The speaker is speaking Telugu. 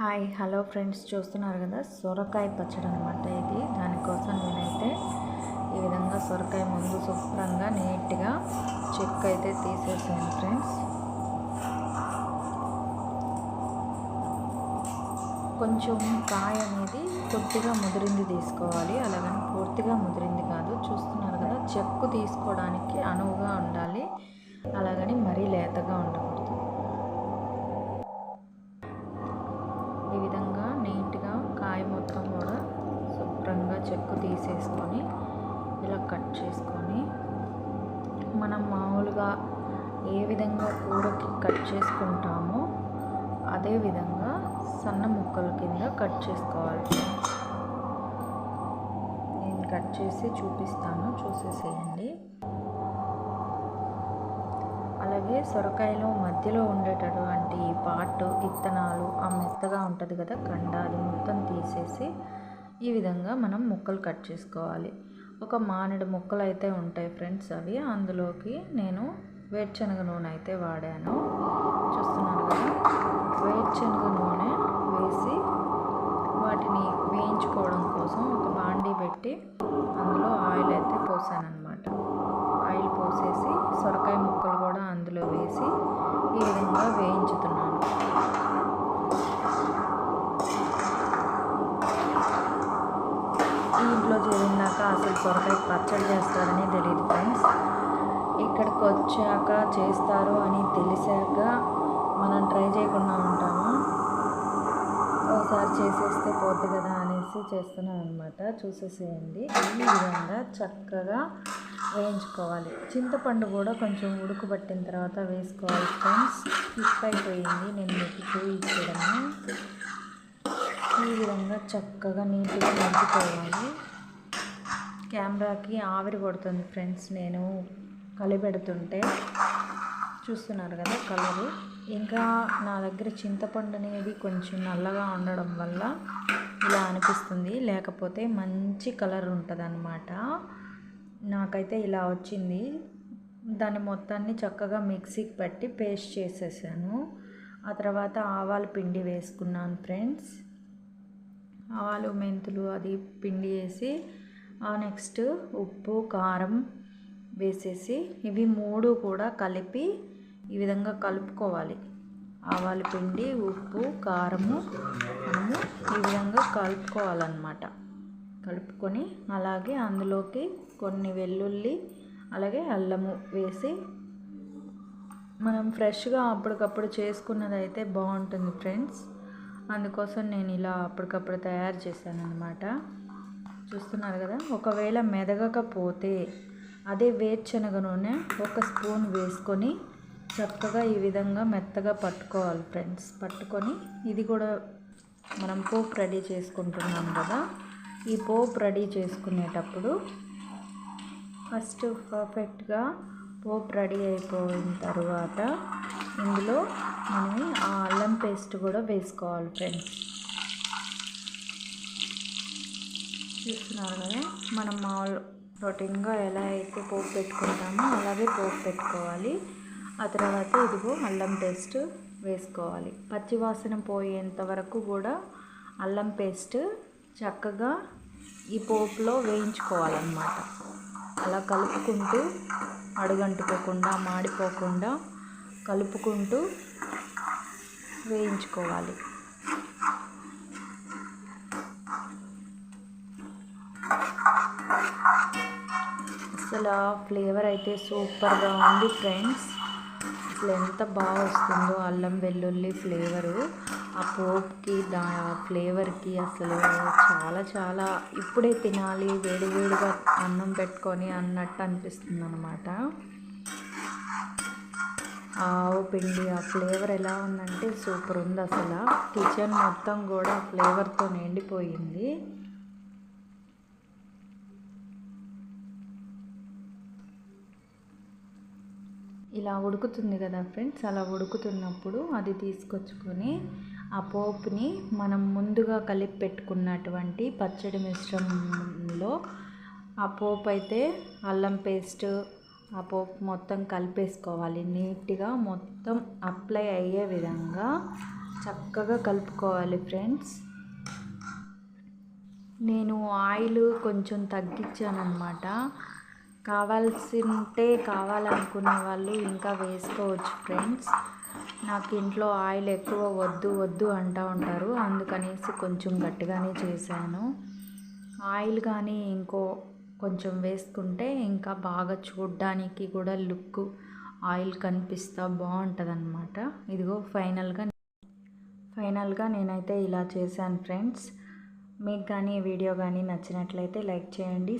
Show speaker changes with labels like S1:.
S1: హాయ్ హలో ఫ్రెండ్స్, చూస్తున్నారు కదా సొరకాయ పచ్చడి అనమాట ఇది. దానికోసం నేనైతే ఈ విధంగా సొరకాయ ముందు శుభ్రంగా నీట్గా చెక్కు అయితే తీసేసాను ఫ్రెండ్స్. కొంచెం కాయ అనేది కొద్దిగా ముదిరింది తీసుకోవాలి, అలాగని పూర్తిగా ముదిరింది కాదు. చూస్తున్నారు కదా, చెక్కు తీసుకోవడానికి అనువుగా ఉండాలి, అలాగని మరీ లేతగా ఉండకూడదు. ఈ విధంగా నీట్గా కాయ మొత్తం కూడా శుభ్రంగా చెక్కు తీసేసుకొని ఇలా కట్ చేసుకొని, మనం మామూలుగా ఏ విధంగా కూరకి కట్ చేసుకుంటామో అదే విధంగా సన్న ముక్కల కింద కట్ చేసుకోవాలి. నేను కట్ చేసి చూపిస్తాను, చూసేసేయండి. అలాగే సొరకాయలో మధ్యలో ఉండేటటువంటి పార్ట్ విత్తనాలు, ఆ మెత్తగా ఉంటుంది కదా కండ, అది మొత్తం తీసేసి ఈ విధంగా మనం ముక్కలు కట్ చేసుకోవాలి. ఒక మామిడి ముక్కలు అయితే ఉంటాయి ఫ్రెండ్స్, అవి అందులోకి నేను వేరుశనగ నూనె అయితే వాడాను. చూస్తున్నారు కదా, వేరుశనగ నూనె వేసి వాటిని వేయించుకోవడం కోసం ఒక బాండీ పెట్టి అందులో ఆయిల్ అయితే పోసాను అనమాట. ఆయిల్ పోసేసి సొరకాయ ముక్కలు కూడా అందులో వేసి ఈ విధంగా వేయించుతున్నాను. ఈ ఇంట్లో చేరినాక అసలు సొరకాయ పచ్చడి చేస్తారని తెలియదు ఫ్రెండ్స్. ఇక్కడికి వచ్చాక చేస్తారు అని తెలిసాక మనం ట్రై చేయకుండా ఉంటాము. ఒకసారి చేసేస్తే పోద్ది కదా అనేసి చేస్తున్నాను అనమాట. చూసేసేయండి. ఈ విధంగా చక్కగా వేయించుకోవాలి. చింతపండు కూడా కొంచెం ఉడకబట్టిన తర్వాత వేసుకోవాలి ఫ్రెండ్స్. స్కిప్ అయిపోయింది నేను మీకు చూపించడము. ఈ విధంగా చక్కగా నీట్గా వేయించుకోవాలి. కెమెరాకి ఆవిరి కొడుతుంది ఫ్రెండ్స్ నేను కలిపెడుతుంటే. చూస్తున్నారు కదా కలరు. ఇంకా నా దగ్గర చింతపండు అనేది కొంచెం నల్లగా ఉండడం వల్ల ఇలా అనిపిస్తుంది, లేకపోతే మంచి కలర్ ఉంటుంది అన్నమాట. నాకైతే ఇలా వచ్చింది. దాన్ని మొత్తాన్ని చక్కగా మిక్సీకి పెట్టి పేస్ట్ చేసేసాను. ఆ తర్వాత ఆవాల పిండి వేసుకున్నాను ఫ్రెండ్స్. ఆవాలు, మెంతులు అది పిండి వేసి నెక్స్ట్ ఉప్పు, కారం వేసేసి ఇవి మూడు కూడా కలిపి ఈ విధంగా కలుపుకోవాలి. ఆవాల పిండి, ఉప్పు, కారము మనము ఈ విధంగా కలుపుకోవాలన్నమాట. కలుపుకొని అలాగే అందులోకి కొన్ని వెల్లుల్లి, అలాగే అల్లము వేసి మనం ఫ్రెష్గా అప్పటికప్పుడు చేసుకున్నది అయితే బాగుంటుంది ఫ్రెండ్స్. అందుకోసం నేను ఇలా అప్పటికప్పుడు తయారు చేశాను అనమాట. చూస్తున్నారు కదా. ఒకవేళ మెదగకపోతే అదే వేరుశనగ నూనె ఒక స్పూన్ వేసుకొని చక్కగా ఈ విధంగా మెత్తగా పట్టుకోవాలి ఫ్రెండ్స్. పట్టుకొని ఇది కూడా మనం పోపు రెడీ చేసుకుంటున్నాం కదా, ఈ పోపు రెడీ చేసుకునేటప్పుడు ఫస్ట్ పర్ఫెక్ట్గా పోపు రెడీ అయిపోయిన తర్వాత ఇందులో మనం ఆ అల్లం పేస్ట్ కూడా వేసుకోవాలి ఫ్రెండ్స్. చూస్తున్నారు కదా, మనం మామూలు రొటీన్గా ఎలా అయితే పోపు పెట్టుకుంటామో అలాగే పోపు పెట్టుకోవాలి. ఆ తర్వాత ఇదిగో అల్లం పేస్ట్ వేసుకోవాలి. పచ్చివాసన పోయేంత వరకు కూడా అల్లం పేస్ట్ చక్కగా ఈ పోపులో వేయించుకోవాలన్నమాట. అలా కలుపుకుంటూ అడుగంటుకోకుండా, మాడిపోకుండా కలుపుకుంటూ వేయించుకోవాలి. అసలు ఫ్లేవర్ అయితే సూపర్గా ఉంది ఫ్రెండ్స్. అసలు ఎంత బాగా వస్తుందో అల్లం వెల్లుల్లి ఫ్లేవరు ఆ పోపుకి, ఫ్లేవర్కి అసలు చాలా చాలా ఇప్పుడే తినాలి వేడివేడిగా అన్నం పెట్టుకొని అన్నట్టు అనిపిస్తుంది అన్నమాట. ఆవు పిండి ఆ ఫ్లేవర్ ఎలా ఉందంటే సూపర్ ఉంది. అసలు కిచెన్ మొత్తం కూడా ఫ్లేవర్తో నిండిపోయింది. ఇలా ఉడుకుతుంది కదా ఫ్రెండ్స్. అలా ఉడుకుతున్నప్పుడు అది తీసుకొచ్చుకొని ఆ పోపుని మనం ముందుగా కలిపి పెట్టుకున్నటువంటి పచ్చడి మిశ్రమంలో ఆ పోపు అయితే అల్లం పేస్ట్, ఆ పోపు మొత్తం కలిపేసుకోవాలి. నీట్గా మొత్తం అప్లై అయ్యే విధంగా చక్కగా కలుపుకోవాలి ఫ్రెండ్స్. నేను ఆయిల్ కొంచెం తగ్గించానమాట. కావాలనుకునే వాళ్ళు ఇంకా వేసుకోవచ్చు ఫ్రెండ్స్. నాకు ఇంట్లో ఆయిల్ ఎక్కువ వద్దు అంటూ ఉంటారు, అందుకనేసి కొంచెం గట్టిగానే చేశాను. ఆయిల్ కానీ కొంచెం వేసుకుంటే ఇంకా బాగా చూడ్డానికి కూడా లుక్ ఆయిల్ కనిపిస్తా బాగుంటుంది అన్నమాట. ఇదిగో ఫైనల్గా నేనైతే ఇలా చేశాను ఫ్రెండ్స్. మీకు కానీ ఈ వీడియో కానీ నచ్చినట్లయితే లైక్ చేయండి,